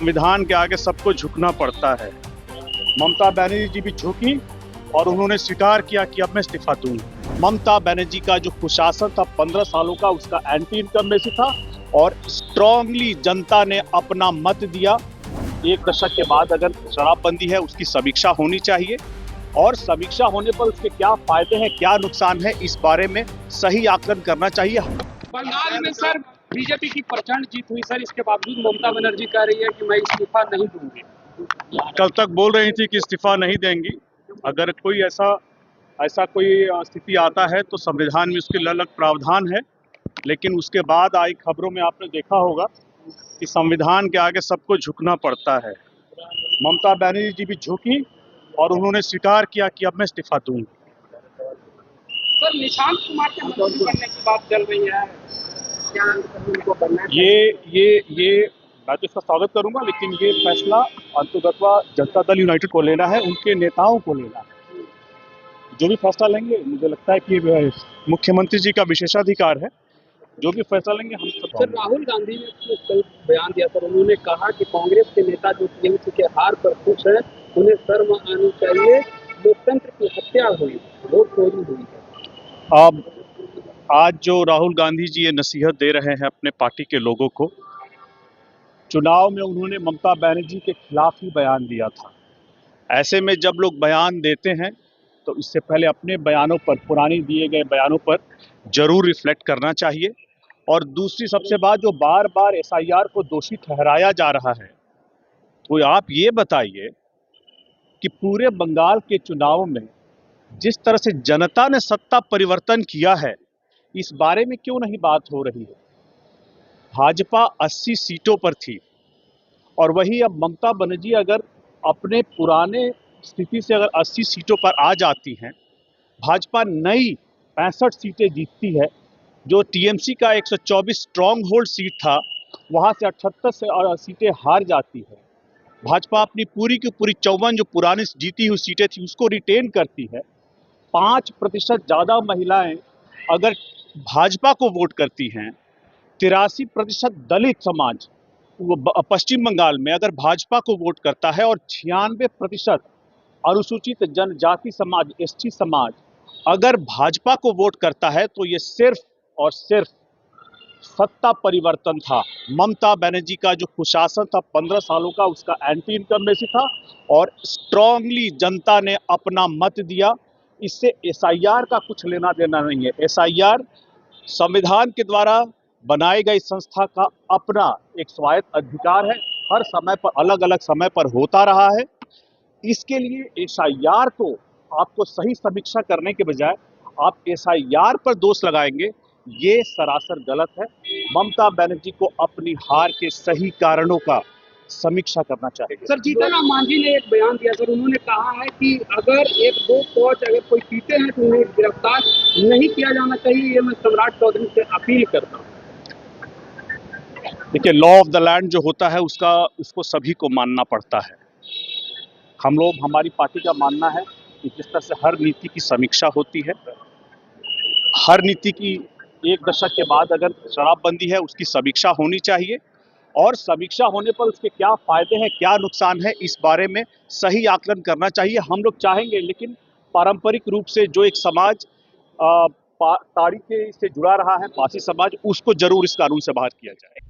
संविधान के आगे सबको झुकना पड़ता है। ममता बनर्जी जी भी झुकी और उन्होंने स्वीकार किया कि अब मैं इस्तीफा दूंगी। ममता बनर्जी का जो कुशासन था 15 सालों का, उसका एंटी इनकम्बेंसी था और स्ट्रांगली जनता ने अपना मत दिया। एक दशक के बाद अगर शराबबंदी है उसकी समीक्षा होनी चाहिए और समीक्षा होने पर उसके क्या फायदे हैं, क्या नुकसान है, इस बारे में सही आकलन करना चाहिए। बंगाल में सर बीजेपी की प्रचंड जीत हुई सर, इसके बावजूद ममता बनर्जी कह रही है कि मैं इस्तीफा नहीं दूंगी। कल तक बोल रही थी कि इस्तीफा नहीं देंगी। अगर कोई ऐसा कोई स्थिति आता है तो संविधान में उसके अलग प्रावधान है, लेकिन उसके बाद आई खबरों में आपने देखा होगा कि संविधान के आगे सबको झुकना पड़ता है। ममता बनर्जी जी भी झुकी और उन्होंने स्वीकार किया कि अब मैं इस्तीफा दूंगी। सर निशांत कुमार के मंत्री बनने की बात चल रही है, क्या उनको बनना है? ये मैं तो इसका स्वागत करूंगा, लेकिन ये फैसला अंततः जनता दल यूनाइटेड को लेना है, उनके नेताओं को लेना है। जो भी फैसला लेंगे, मुझे लगता है कि मुख्यमंत्री जी का विशेषाधिकार है। जो भी फैसला लेंगे हम सब। सर राहुल गांधी ने कल बयान दिया सर, उन्होंने कहा कि कांग्रेस के नेता जो टीएमसी के हार पर खुश हैं, उन्हें शर्म आनी चाहिए। लोकतंत्र की हत्या हुई, वोट चोरी हुई है। अब आज जो राहुल गांधी जी ये नसीहत दे रहे हैं अपने पार्टी के लोगों को, चुनाव में उन्होंने ममता बनर्जी के खिलाफ ही बयान दिया था। ऐसे में जब लोग बयान देते हैं तो इससे पहले अपने बयानों पर, पुरानी दिए गए बयानों पर जरूर रिफ्लेक्ट करना चाहिए। और दूसरी सबसे बात, जो बार बार एसआईआर को दोषी ठहराया जा रहा है, तो आप ये बताइए कि पूरे बंगाल के चुनाव में जिस तरह से जनता ने सत्ता परिवर्तन किया है, इस बारे में क्यों नहीं बात हो रही है। भाजपा 80 सीटों पर थी और वही अब ममता बनर्जी अगर अपने पुराने स्थिति से अगर 80 सीटों पर आ जाती हैं, भाजपा नई 65 सीटें जीतती है। जो टीएमसी का 124 स्ट्रॉन्ग होल्ड सीट था, वहां से 78 सीटें हार जाती है। भाजपा अपनी पूरी की पूरी 54 जो पुरानी जीती हुई सीटें थी उसको रिटेन करती है। 5% ज़्यादा महिलाएं अगर भाजपा को वोट करती हैं, 83% दलित समाज वो पश्चिम बंगाल में अगर भाजपा को वोट करता है और 96% अनुसूचित जनजाति समाज, एसटी समाज अगर भाजपा को वोट करता है, तो ये सिर्फ और सिर्फ सत्ता परिवर्तन था। ममता बनर्जी का जो कुशासन था 15 सालों का, उसका एंटी इनकम्बेंसी था और स्ट्रांगली जनता ने अपना मत दिया। इससे एसआईआर का कुछ लेना देना नहीं है। एसआईआर संविधान के द्वारा बनाई गई संस्था का अपना एक स्वायत्त अधिकार है, हर समय पर, अलग अलग समय पर होता रहा है। इसके लिए एसआईआर को आपको सही समीक्षा करने के बजाय आप एसआईआर पर दोष लगाएंगे, ये सरासर गलत है। ममता बनर्जी को अपनी हार के सही कारणों का समीक्षा करना चाहिए। सर जीतन राम मांझी ने एक बयान दिया सर, उन्होंने कहा है कि अगर एक दो कोच अगर कोई पीते हैं तो उन्हें गिरफ्तार नहीं किया जाना चाहिए। ये मैं सम्राट चौधरी से अपील करता हूँ। देखिए, लॉ ऑफ द लैंड जो होता है उसको सभी को मानना पड़ता है। हमारी पार्टी का मानना है कि जिस तरह से हर नीति की समीक्षा होती है, हर नीति की एक दशक के बाद अगर शराबबंदी है उसकी समीक्षा होनी चाहिए और समीक्षा होने पर उसके क्या फायदे हैं, क्या नुकसान है, इस बारे में सही आकलन करना चाहिए। हम लोग चाहेंगे, लेकिन पारंपरिक रूप से जो एक समाज ताड़ी से जुड़ा रहा है, पासी समाज, उसको जरूर इस कानून से बाहर किया जाए।